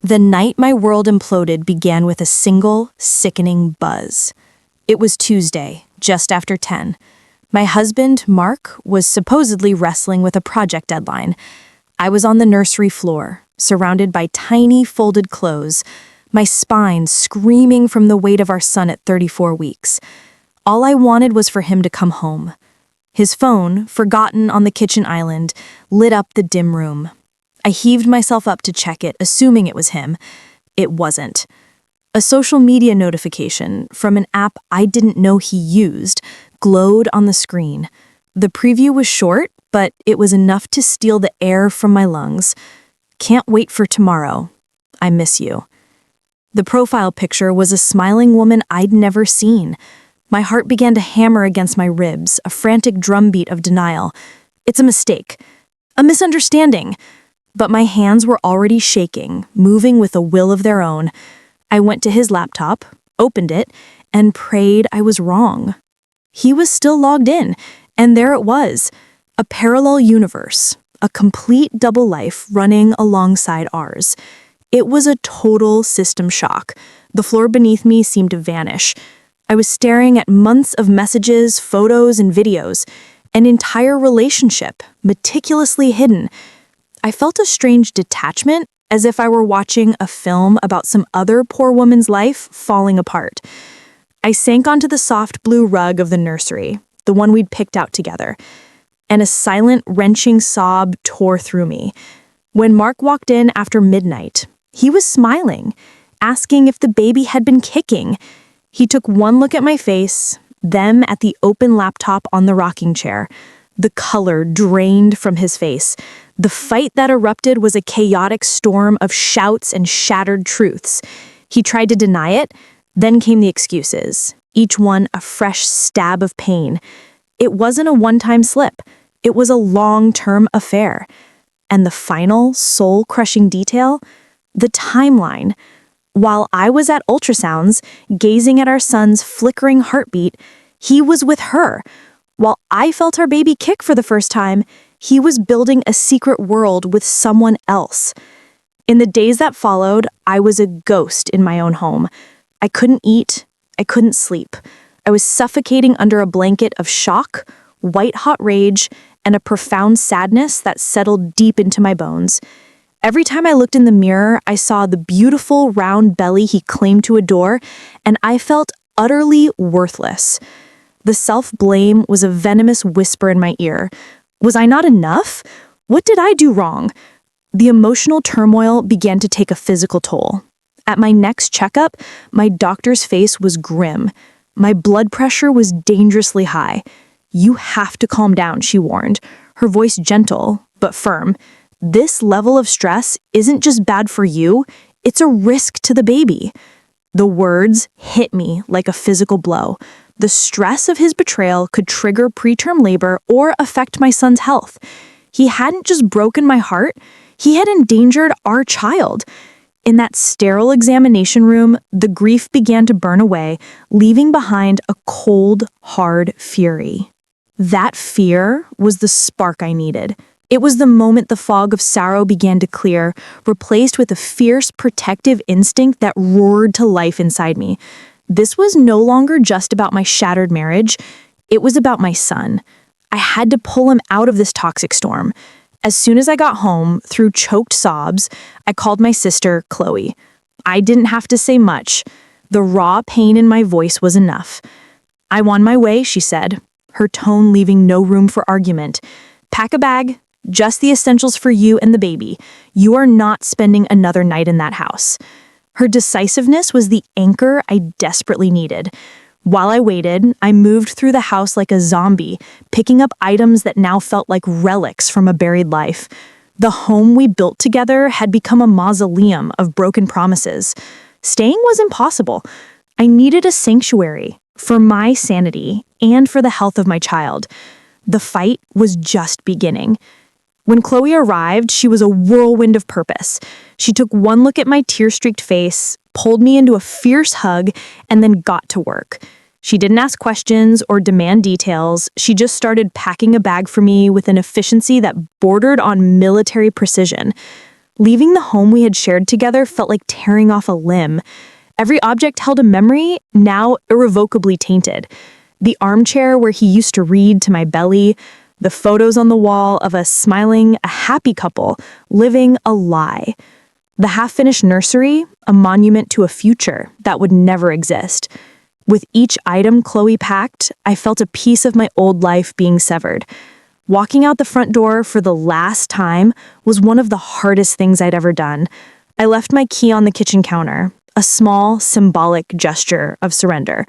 The night my world imploded began with a single, sickening buzz. It was Tuesday, just after 10. My husband, Mark, was supposedly wrestling with a project deadline. I was on the nursery floor, surrounded by tiny folded clothes, my spine screaming from the weight of our son at 34 weeks. All I wanted was for him to come home. His phone, forgotten on the kitchen island, lit up the dim room. I heaved myself up to check it, assuming it was him. It wasn't. A social media notification from an app I didn't know he used glowed on the screen. The preview was short, but it was enough to steal the air from my lungs. Can't wait for tomorrow. I miss you. The profile picture was a smiling woman I'd never seen. My heart began to hammer against my ribs, a frantic drumbeat of denial. It's a mistake. A misunderstanding. But my hands were already shaking, moving with a will of their own. I went to his laptop, opened it, and prayed I was wrong. He was still logged in, and there it was, a parallel universe, a complete double life running alongside ours. It was a total system shock. The floor beneath me seemed to vanish. I was staring at months of messages, photos, and videos, an entire relationship, meticulously hidden. I felt a strange detachment, as if I were watching a film about some other poor woman's life falling apart. I sank onto the soft blue rug of the nursery, the one we'd picked out together, and a silent, wrenching sob tore through me. When Mark walked in after midnight, he was smiling, asking if the baby had been kicking. He took one look at my face, then at the open laptop on the rocking chair. The color drained from his face. The fight that erupted was a chaotic storm of shouts and shattered truths. He tried to deny it, then came the excuses, each one a fresh stab of pain. It wasn't a one-time slip. It was a long-term affair. And the final, soul-crushing detail? The timeline. While I was at ultrasounds, gazing at our son's flickering heartbeat, he was with her. While I felt our baby kick for the first time, he was building a secret world with someone else. In the days that followed, I was a ghost in my own home. I couldn't eat. I couldn't sleep. I was suffocating under a blanket of shock, white-hot rage, and a profound sadness that settled deep into my bones. Every time I looked in the mirror, I saw the beautiful, round belly he claimed to adore, and I felt utterly worthless. The self-blame was a venomous whisper in my ear. Was I not enough? What did I do wrong? The emotional turmoil began to take a physical toll. At my next checkup, my doctor's face was grim. My blood pressure was dangerously high. "You have to calm down," she warned, her voice gentle but firm. "This level of stress isn't just bad for you, it's a risk to the baby." The words hit me like a physical blow. The stress of his betrayal could trigger preterm labor or affect my son's health. He hadn't just broken my heart, he had endangered our child. In that sterile examination room, the grief began to burn away, leaving behind a cold, hard fury. That fear was the spark I needed. It was the moment the fog of sorrow began to clear, replaced with a fierce, protective instinct that roared to life inside me. This was no longer just about my shattered marriage. It was about my son. I had to pull him out of this toxic storm. As soon as I got home, through choked sobs, I called my sister, Chloe. I didn't have to say much. The raw pain in my voice was enough. "I'm on my way," she said, her tone leaving no room for argument. "Pack a bag, just the essentials for you and the baby. You are not spending another night in that house." Her decisiveness was the anchor I desperately needed. While I waited, I moved through the house like a zombie, picking up items that now felt like relics from a buried life. The home we built together had become a mausoleum of broken promises. Staying was impossible. I needed a sanctuary for my sanity and for the health of my child. The fight was just beginning. When Chloe arrived, she was a whirlwind of purpose. She took one look at my tear-streaked face, pulled me into a fierce hug, and then got to work. She didn't ask questions or demand details. She just started packing a bag for me with an efficiency that bordered on military precision. Leaving the home we had shared together felt like tearing off a limb. Every object held a memory, now irrevocably tainted. The armchair where he used to read to my belly, the photos on the wall of us smiling, a happy couple, living a lie. The half-finished nursery, a monument to a future that would never exist. With each item Chloe packed, I felt a piece of my old life being severed. Walking out the front door for the last time was one of the hardest things I'd ever done. I left my key on the kitchen counter, a small, symbolic gesture of surrender.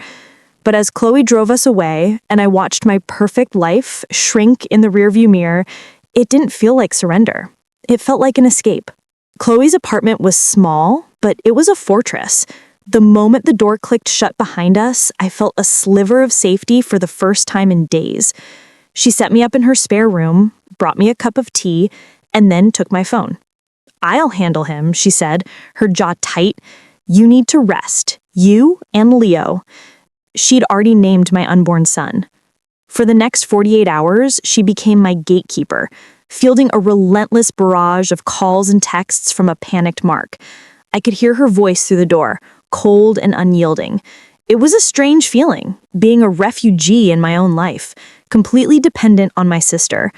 But as Chloe drove us away and I watched my perfect life shrink in the rearview mirror, it didn't feel like surrender. It felt like an escape. Chloe's apartment was small, but it was a fortress. The moment the door clicked shut behind us, I felt a sliver of safety for the first time in days. She set me up in her spare room, brought me a cup of tea, and then took my phone. "I'll handle him," she said, her jaw tight. "You need to rest. You and Leo." She'd already named my unborn son. For the next 48 hours, she became my gatekeeper, fielding a relentless barrage of calls and texts from a panicked Mark. I could hear her voice through the door, cold and unyielding. It was a strange feeling, being a refugee in my own life, completely dependent on my sister.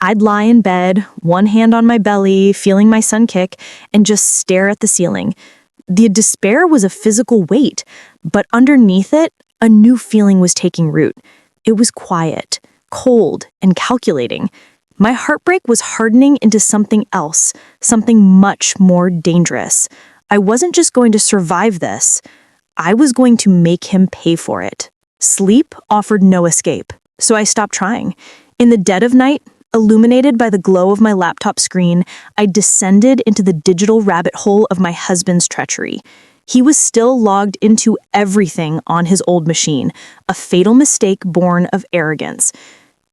I'd lie in bed, one hand on my belly, feeling my son kick, and just stare at the ceiling. The despair was a physical weight, but underneath it, a new feeling was taking root. It was quiet, cold, and calculating. My heartbreak was hardening into something else, something much more dangerous. I wasn't just going to survive this. I was going to make him pay for it. Sleep offered no escape, so I stopped trying. In the dead of night, illuminated by the glow of my laptop screen, I descended into the digital rabbit hole of my husband's treachery. He was still logged into everything on his old machine, a fatal mistake born of arrogance.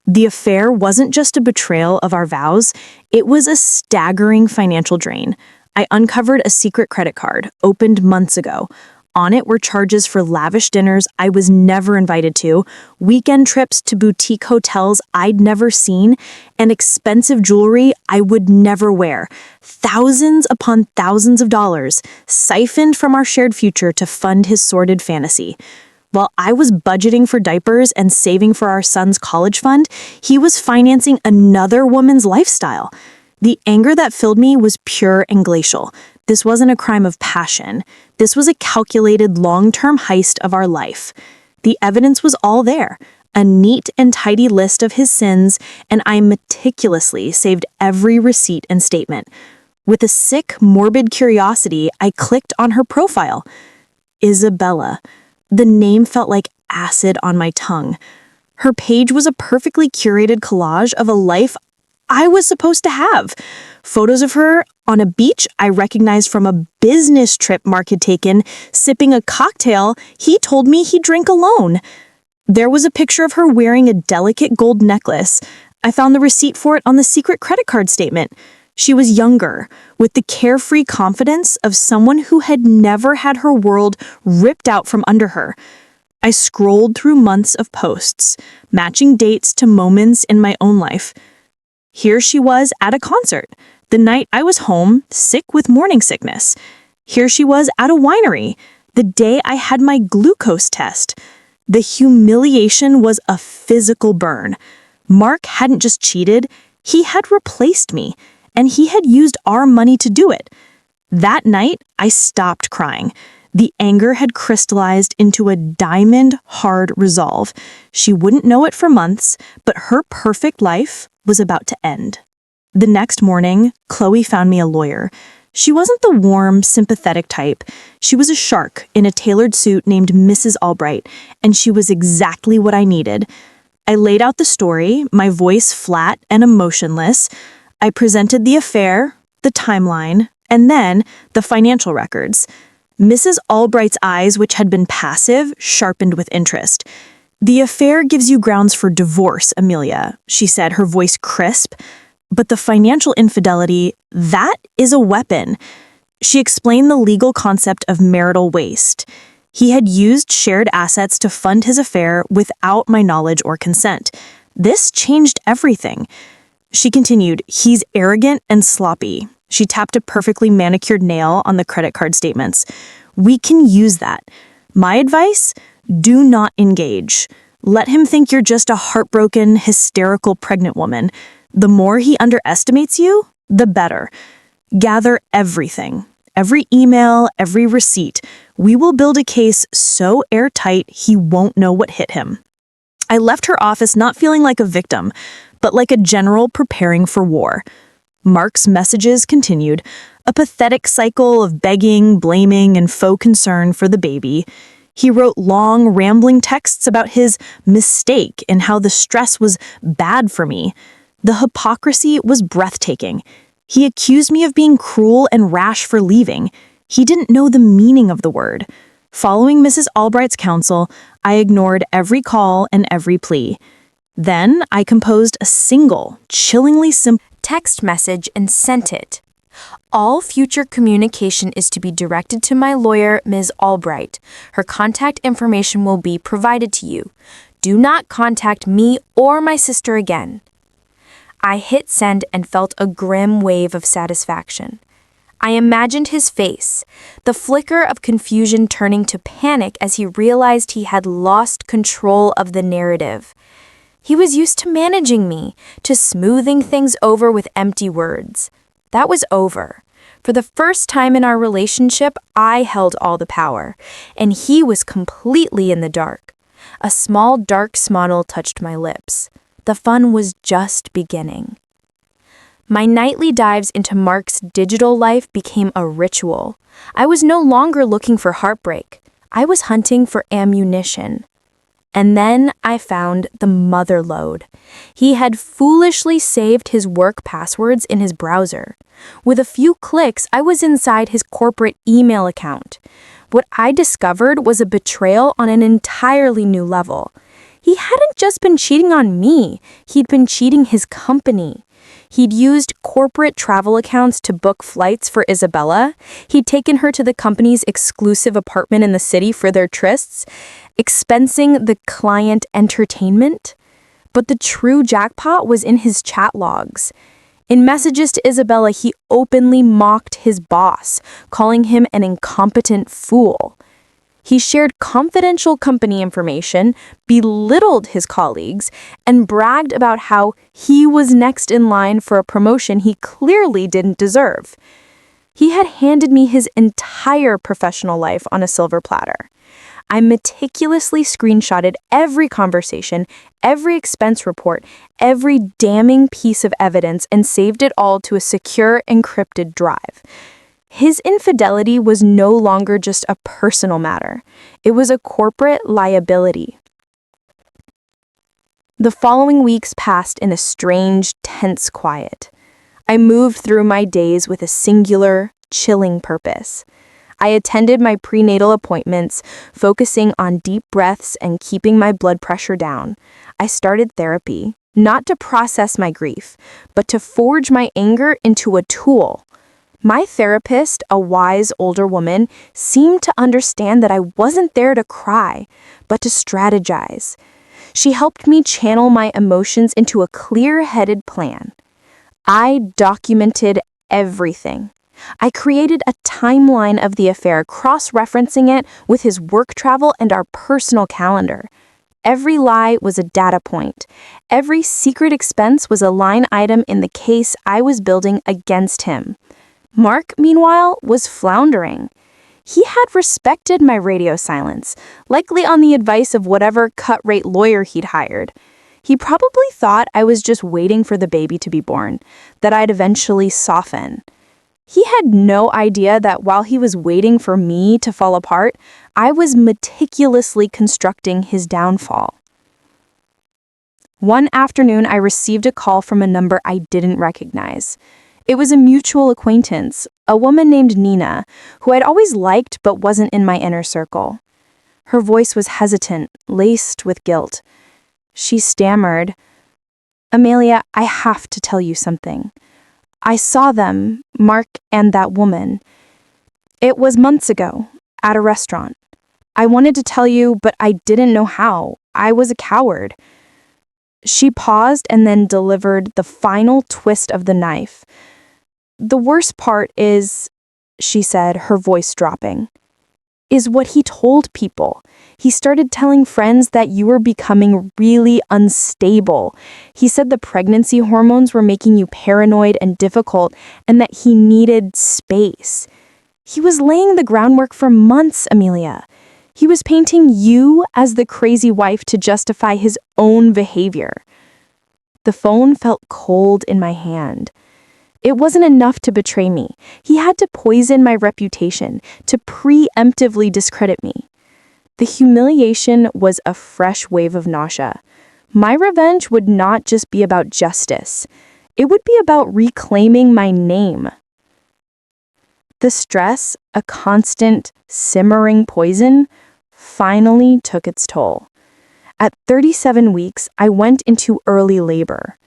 The affair wasn't just a betrayal of our vows, it was a staggering financial drain. I uncovered a secret credit card, opened months ago. On it were charges for lavish dinners I was never invited to, weekend trips to boutique hotels I'd never seen, and expensive jewelry I would never wear. Thousands upon thousands of dollars, siphoned from our shared future to fund his sordid fantasy. While I was budgeting for diapers and saving for our son's college fund, he was financing another woman's lifestyle. The anger that filled me was pure and glacial. This wasn't a crime of passion. This was a calculated long-term heist of our life. The evidence was all there, a neat and tidy list of his sins, and I meticulously saved every receipt and statement. With a sick, morbid curiosity, I clicked on her profile. Isabella. The name felt like acid on my tongue. Her page was a perfectly curated collage of a life I was supposed to have. Photos of her on a beach I recognized from a business trip Mark had taken, sipping a cocktail he told me he'd drink alone. There was a picture of her wearing a delicate gold necklace. I found the receipt for it on the secret credit card statement. She was younger, with the carefree confidence of someone who had never had her world ripped out from under her. I scrolled through months of posts, matching dates to moments in my own life. Here she was at a concert, the night I was home, sick with morning sickness. Here she was at a winery, the day I had my glucose test. The humiliation was a physical burn. Mark hadn't just cheated, he had replaced me, and he had used our money to do it. That night, I stopped crying. The anger had crystallized into a diamond-hard resolve. She wouldn't know it for months, but her perfect life was about to end. The next morning, Chloe found me a lawyer. She wasn't the warm, sympathetic type. She was a shark in a tailored suit named Mrs. Albright, and she was exactly what I needed. I laid out the story, my voice flat and emotionless. I presented the affair, the timeline, and then the financial records. Mrs. Albright's eyes, which had been passive, sharpened with interest. "The affair gives you grounds for divorce, Amelia," she said, her voice crisp. "But the financial infidelity, that is a weapon." She explained the legal concept of marital waste. He had used shared assets to fund his affair without my knowledge or consent. This changed everything. She continued, "He's arrogant and sloppy. She tapped a perfectly manicured nail on the credit card statements. We can use that. My advice? Do not engage. Let him think you're just a heartbroken, hysterical pregnant woman. The more he underestimates you, the better. Gather everything. Every email, every receipt. We will build a case so airtight he won't know what hit him. I left her office not feeling like a victim, but like a general preparing for war. Mark's messages continued, a pathetic cycle of begging, blaming, and faux concern for the baby. He wrote long, rambling texts about his mistake and how the stress was bad for me. The hypocrisy was breathtaking. He accused me of being cruel and rash for leaving. He didn't know the meaning of the word. Following Mrs. Albright's counsel, I ignored every call and every plea. Then I composed a single, chillingly simple text message and sent it. All future communication is to be directed to my lawyer, Ms. Albright. Her contact information will be provided to you. Do not contact me or my sister again. I hit send and felt a grim wave of satisfaction. I imagined his face, the flicker of confusion turning to panic as he realized he had lost control of the narrative. He was used to managing me, to smoothing things over with empty words. That was over. For the first time in our relationship, I held all the power, and he was completely in the dark. A small dark smile touched my lips. The fun was just beginning. My nightly dives into Mark's digital life became a ritual. I was no longer looking for heartbreak. I was hunting for ammunition. And then I found the mother lode. He had foolishly saved his work passwords in his browser. With a few clicks, I was inside his corporate email account. What I discovered was a betrayal on an entirely new level. He hadn't just been cheating on me, he'd been cheating his company. He'd used corporate travel accounts to book flights for Isabella. He'd taken her to the company's exclusive apartment in the city for their trysts, expensing the client entertainment. But the true jackpot was in his chat logs. In messages to Isabella, he openly mocked his boss, calling him an incompetent fool. He shared confidential company information, belittled his colleagues, and bragged about how he was next in line for a promotion he clearly didn't deserve. He had handed me his entire professional life on a silver platter. I meticulously screenshotted every conversation, every expense report, every damning piece of evidence, and saved it all to a secure, encrypted drive. His infidelity was no longer just a personal matter. It was a corporate liability. The following weeks passed in a strange, tense quiet. I moved through my days with a singular, chilling purpose. I attended my prenatal appointments, focusing on deep breaths and keeping my blood pressure down. I started therapy, not to process my grief, but to forge my anger into a tool. My therapist, a wise older woman, seemed to understand that I wasn't there to cry, but to strategize. She helped me channel my emotions into a clear-headed plan. I documented everything. I created a timeline of the affair, cross-referencing it with his work travel and our personal calendar. Every lie was a data point. Every secret expense was a line item in the case I was building against him. Mark, meanwhile, was floundering. He had respected my radio silence, likely on the advice of whatever cut-rate lawyer he'd hired. He probably thought I was just waiting for the baby to be born, that I'd eventually soften. He had no idea that while he was waiting for me to fall apart, I was meticulously constructing his downfall. One afternoon, I received a call from a number I didn't recognize. It was a mutual acquaintance, a woman named Nina, who I'd always liked but wasn't in my inner circle. Her voice was hesitant, laced with guilt. She stammered, "Amelia, I have to tell you something. I saw them, Mark and that woman. It was months ago, at a restaurant. I wanted to tell you, but I didn't know how. I was a coward." She paused and then delivered the final twist of the knife. The worst part is, she said, her voice dropping, is what he told people. He started telling friends that you were becoming really unstable. He said the pregnancy hormones were making you paranoid and difficult, and that he needed space. He was laying the groundwork for months, Amelia. He was painting you as the crazy wife to justify his own behavior. The phone felt cold in my hand. It wasn't enough to betray me. He had to poison my reputation, to preemptively discredit me. The humiliation was a fresh wave of nausea. My revenge would not just be about justice. It would be about reclaiming my name. The stress, a constant, simmering poison, finally took its toll. At 37 weeks, I went into early labor.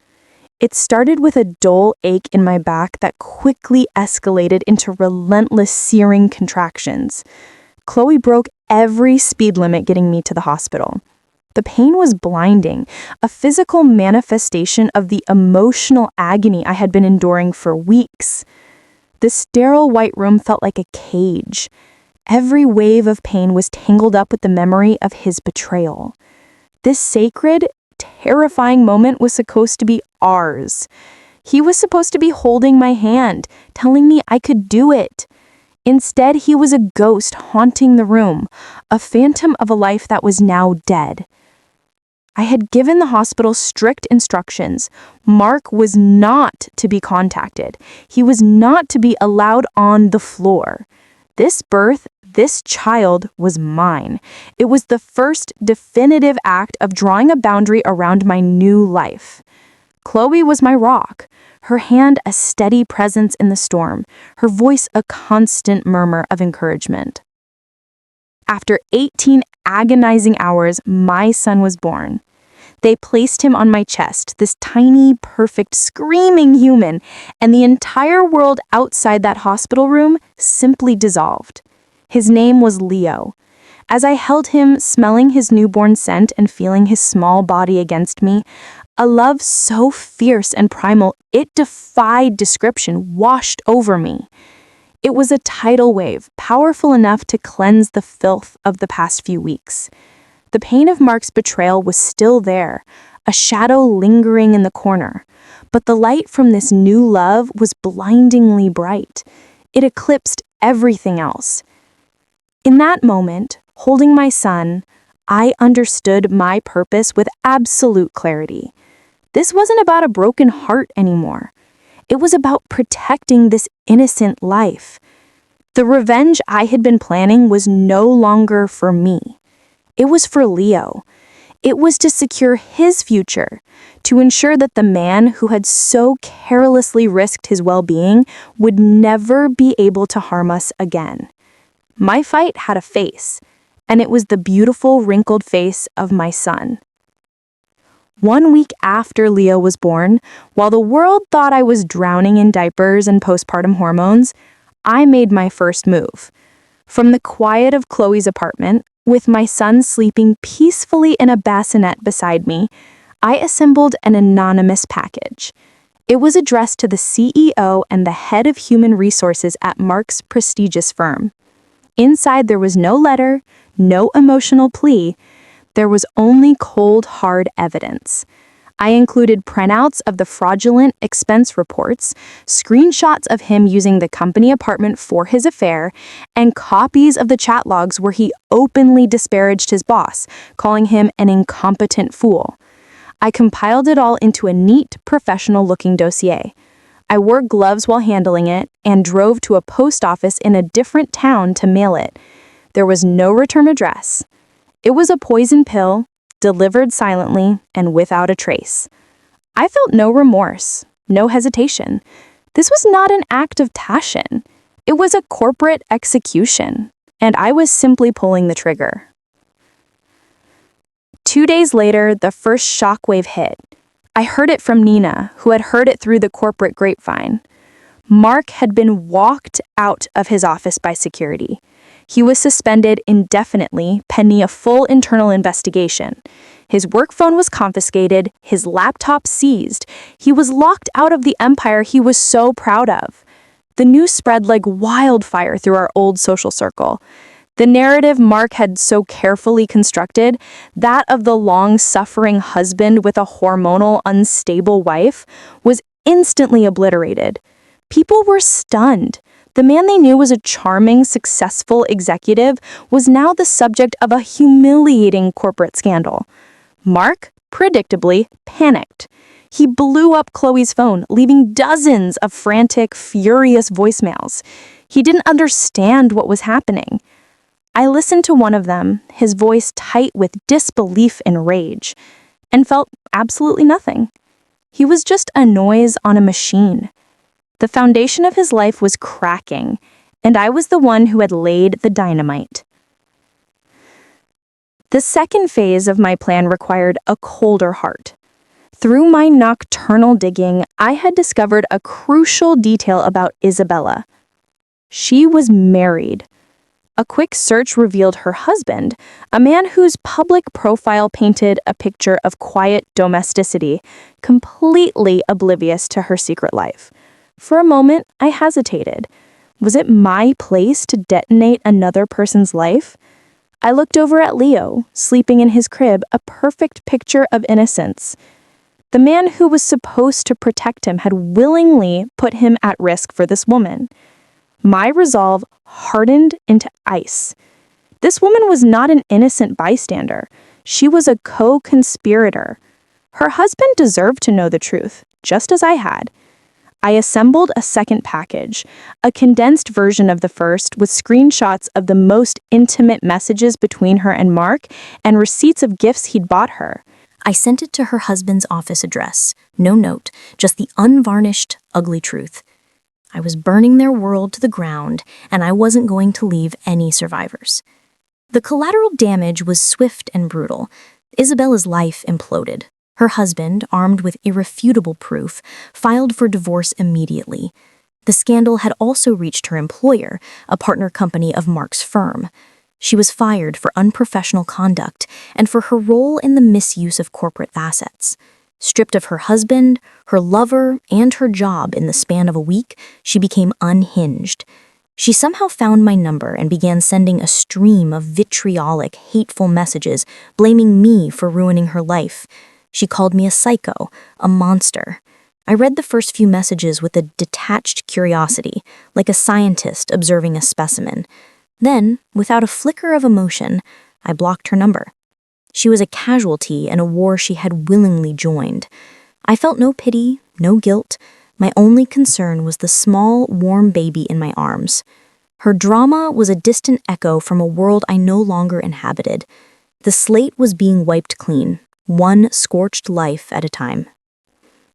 It started with a dull ache in my back that quickly escalated into relentless searing contractions. Chloe broke every speed limit getting me to the hospital. The pain was blinding, a physical manifestation of the emotional agony I had been enduring for weeks. The sterile white room felt like a cage. Every wave of pain was tangled up with the memory of his betrayal. This sacred, terrifying moment was supposed to be ours. He was supposed to be holding my hand, telling me I could do it. Instead, he was a ghost haunting the room, a phantom of a life that was now dead. I had given the hospital strict instructions. Mark was not to be contacted. He was not to be allowed on the floor. This birth, this child was mine. It was the first definitive act of drawing a boundary around my new life. Chloe was my rock, her hand a steady presence in the storm, her voice a constant murmur of encouragement. After 18 agonizing hours, my son was born. They placed him on my chest, this tiny, perfect, screaming human, and the entire world outside that hospital room simply dissolved. His name was Leo. As I held him, smelling his newborn scent and feeling his small body against me, a love so fierce and primal it defied description washed over me. It was a tidal wave, powerful enough to cleanse the filth of the past few weeks. The pain of Mark's betrayal was still there, a shadow lingering in the corner, but the light from this new love was blindingly bright. It eclipsed everything else. In that moment, holding my son, I understood my purpose with absolute clarity. This wasn't about a broken heart anymore. It was about protecting this innocent life. The revenge I had been planning was no longer for me. It was for Leo. It was to secure his future, to ensure that the man who had so carelessly risked his well-being would never be able to harm us again. My fight had a face, and it was the beautiful, wrinkled face of my son. 1 week after Leo was born, while the world thought I was drowning in diapers and postpartum hormones, I made my first move. From the quiet of Chloe's apartment, with my son sleeping peacefully in a bassinet beside me, I assembled an anonymous package. It was addressed to the CEO and the head of human resources at Mark's prestigious firm. Inside there was no letter, no emotional plea. There was only cold, hard evidence. I included printouts of the fraudulent expense reports, screenshots of him using the company apartment for his affair, and copies of the chat logs where he openly disparaged his boss, calling him an incompetent fool. I compiled it all into a neat, professional-looking dossier. I wore gloves while handling it and drove to a post office in a different town to mail it. There was no return address. It was a poison pill, delivered silently and without a trace. I felt no remorse, no hesitation. This was not an act of passion. It was a corporate execution, and I was simply pulling the trigger. 2 days later, the first shockwave hit. I heard it from Nina, who had heard it through the corporate grapevine. Mark had been walked out of his office by security. He was suspended indefinitely, pending a full internal investigation. His work phone was confiscated, his laptop seized. He was locked out of the empire he was so proud of. The news spread like wildfire through our old social circle. The narrative Mark had so carefully constructed, that of the long-suffering husband with a hormonal, unstable wife, was instantly obliterated. People were stunned. The man they knew was a charming, successful executive was now the subject of a humiliating corporate scandal. Mark, predictably, panicked. He blew up Chloe's phone, leaving dozens of frantic, furious voicemails. He didn't understand what was happening. I listened to one of them, his voice tight with disbelief and rage, and felt absolutely nothing. He was just a noise on a machine. The foundation of his life was cracking, and I was the one who had laid the dynamite. The second phase of my plan required a colder heart. Through my nocturnal digging, I had discovered a crucial detail about Isabella. She was married. A quick search revealed her husband, a man whose public profile painted a picture of quiet domesticity, completely oblivious to her secret life. For a moment, I hesitated. Was it my place to detonate another person's life? I looked over at Leo, sleeping in his crib, a perfect picture of innocence. The man who was supposed to protect him had willingly put him at risk for this woman. My resolve hardened into ice. This woman was not an innocent bystander. She was a co-conspirator. Her husband deserved to know the truth, just as I had. I assembled a second package, a condensed version of the first with screenshots of the most intimate messages between her and Mark and receipts of gifts he'd bought her. I sent it to her husband's office address. No note, just the unvarnished, ugly truth. I was burning their world to the ground, and I wasn't going to leave any survivors. The collateral damage was swift and brutal. Isabella's life imploded. Her husband, armed with irrefutable proof, filed for divorce immediately. The scandal had also reached her employer, a partner company of Mark's firm. She was fired for unprofessional conduct and for her role in the misuse of corporate assets. Stripped of her husband, her lover, and her job in the span of a week, she became unhinged. She somehow found my number and began sending a stream of vitriolic, hateful messages, blaming me for ruining her life. She called me a psycho, a monster. I read the first few messages with a detached curiosity, like a scientist observing a specimen. Then, without a flicker of emotion, I blocked her number. She was a casualty in a war she had willingly joined. I felt no pity, no guilt. My only concern was the small, warm baby in my arms. Her drama was a distant echo from a world I no longer inhabited. The slate was being wiped clean, one scorched life at a time.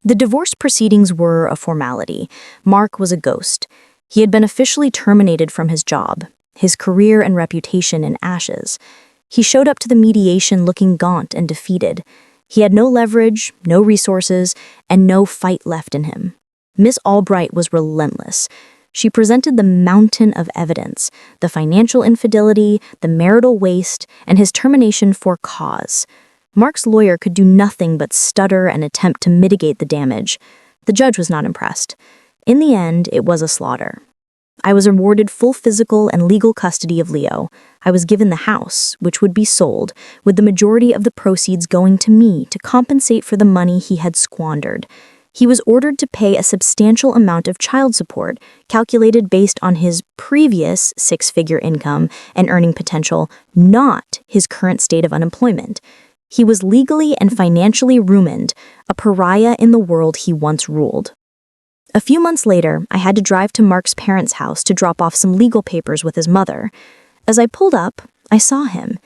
The divorce proceedings were a formality. Mark was a ghost. He had been officially terminated from his job, his career and reputation in ashes. He showed up to the mediation looking gaunt and defeated. He had no leverage, no resources, and no fight left in him. Miss Albright was relentless. She presented the mountain of evidence, the financial infidelity, the marital waste, and his termination for cause. Mark's lawyer could do nothing but stutter and attempt to mitigate the damage. The judge was not impressed. In the end, it was a slaughter. I was awarded full physical and legal custody of Leo. I was given the house, which would be sold, with the majority of the proceeds going to me to compensate for the money he had squandered. He was ordered to pay a substantial amount of child support, calculated based on his previous six-figure income and earning potential, not his current state of unemployment. He was legally and financially ruined, a pariah in the world he once ruled. A few months later, I had to drive to Mark's parents' house to drop off some legal papers with his mother. As I pulled up, I saw him.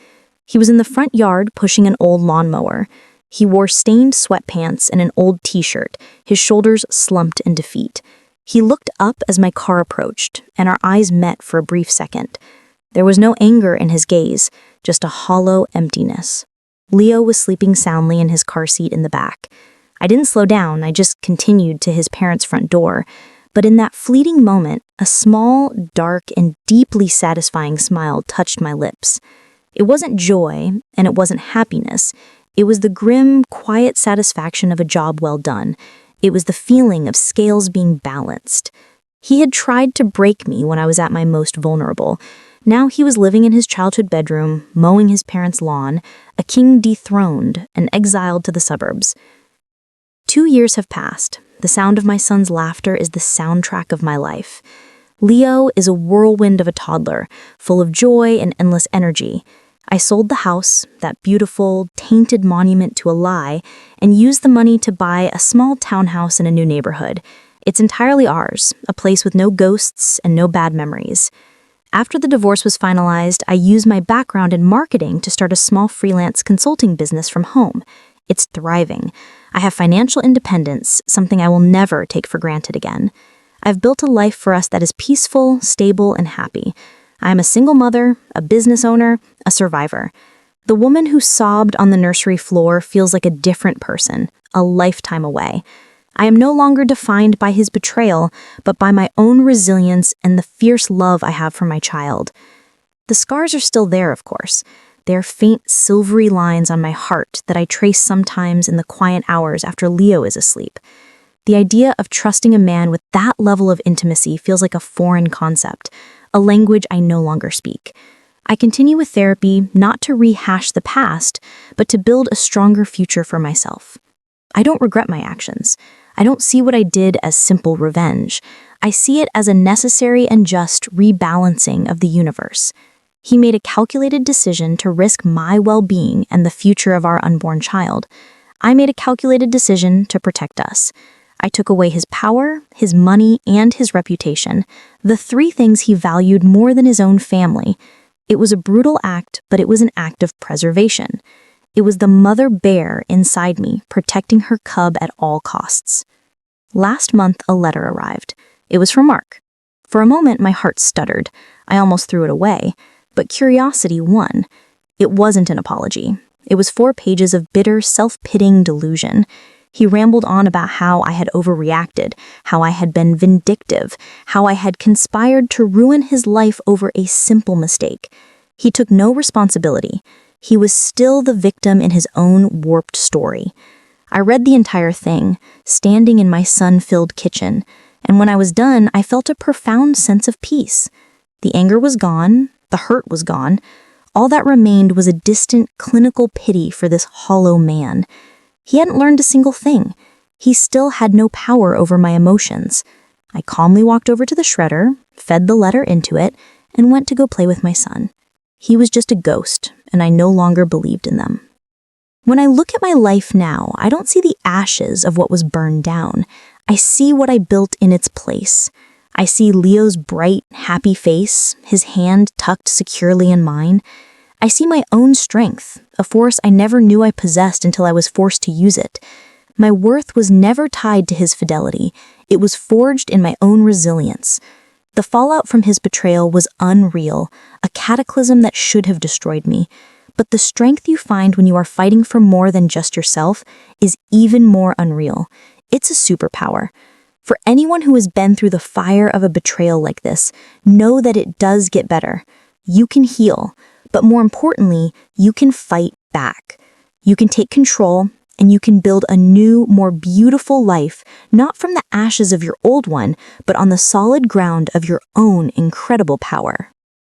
He was in the front yard pushing an old lawnmower. He wore stained sweatpants and an old t-shirt, his shoulders slumped in defeat. He looked up as my car approached, and our eyes met for a brief second. There was no anger in his gaze, just a hollow emptiness. Leo was sleeping soundly in his car seat in the back. I didn't slow down, I just continued to his parents' front door. But in that fleeting moment, a small, dark, and deeply satisfying smile touched my lips. It wasn't joy, and it wasn't happiness. It was the grim, quiet satisfaction of a job well done. It was the feeling of scales being balanced. He had tried to break me when I was at my most vulnerable. Now he was living in his childhood bedroom, mowing his parents' lawn, a king dethroned and exiled to the suburbs. 2 years have passed. The sound of my son's laughter is the soundtrack of my life. Leo is a whirlwind of a toddler, full of joy and endless energy. I sold the house, that beautiful, tainted monument to a lie, and used the money to buy a small townhouse in a new neighborhood. It's entirely ours, a place with no ghosts and no bad memories. After the divorce was finalized, I used my background in marketing to start a small freelance consulting business from home. It's thriving. I have financial independence, something I will never take for granted again. I've built a life for us that is peaceful, stable, and happy. I am a single mother, a business owner, a survivor. The woman who sobbed on the nursery floor feels like a different person, a lifetime away. I am no longer defined by his betrayal, but by my own resilience and the fierce love I have for my child. The scars are still there, of course. They are faint, silvery lines on my heart that I trace sometimes in the quiet hours after Leo is asleep. The idea of trusting a man with that level of intimacy feels like a foreign concept, a language I no longer speak. I continue with therapy not to rehash the past, but to build a stronger future for myself. I don't regret my actions. I don't see what I did as simple revenge. I see it as a necessary and just rebalancing of the universe. He made a calculated decision to risk my well-being and the future of our unborn child. I made a calculated decision to protect us. I took away his power, his money, and his reputation, the 3 things he valued more than his own family. It was a brutal act, but it was an act of preservation. It was the mother bear inside me, protecting her cub at all costs. Last month, a letter arrived. It was from Mark. For a moment, my heart stuttered. I almost threw it away, but curiosity won. It wasn't an apology. It was 4 pages of bitter, self-pitying delusion. He rambled on about how I had overreacted, how I had been vindictive, how I had conspired to ruin his life over a simple mistake. He took no responsibility. He was still the victim in his own warped story. I read the entire thing, standing in my sun-filled kitchen, and when I was done, I felt a profound sense of peace. The anger was gone, the hurt was gone. All that remained was a distant, clinical pity for this hollow man. He hadn't learned a single thing. He still had no power over my emotions. I calmly walked over to the shredder, fed the letter into it, and went to go play with my son. He was just a ghost, and I no longer believed in them. When I look at my life now, I don't see the ashes of what was burned down. I see what I built in its place. I see Leo's bright, happy face, his hand tucked securely in mine. I see my own strength, a force I never knew I possessed until I was forced to use it. My worth was never tied to his fidelity. It was forged in my own resilience. The fallout from his betrayal was unreal, a cataclysm that should have destroyed me. But the strength you find when you are fighting for more than just yourself is even more unreal. It's a superpower. For anyone who has been through the fire of a betrayal like this, know that it does get better. You can heal. But more importantly, you can fight back. You can take control, and you can build a new, more beautiful life, not from the ashes of your old one, but on the solid ground of your own incredible power.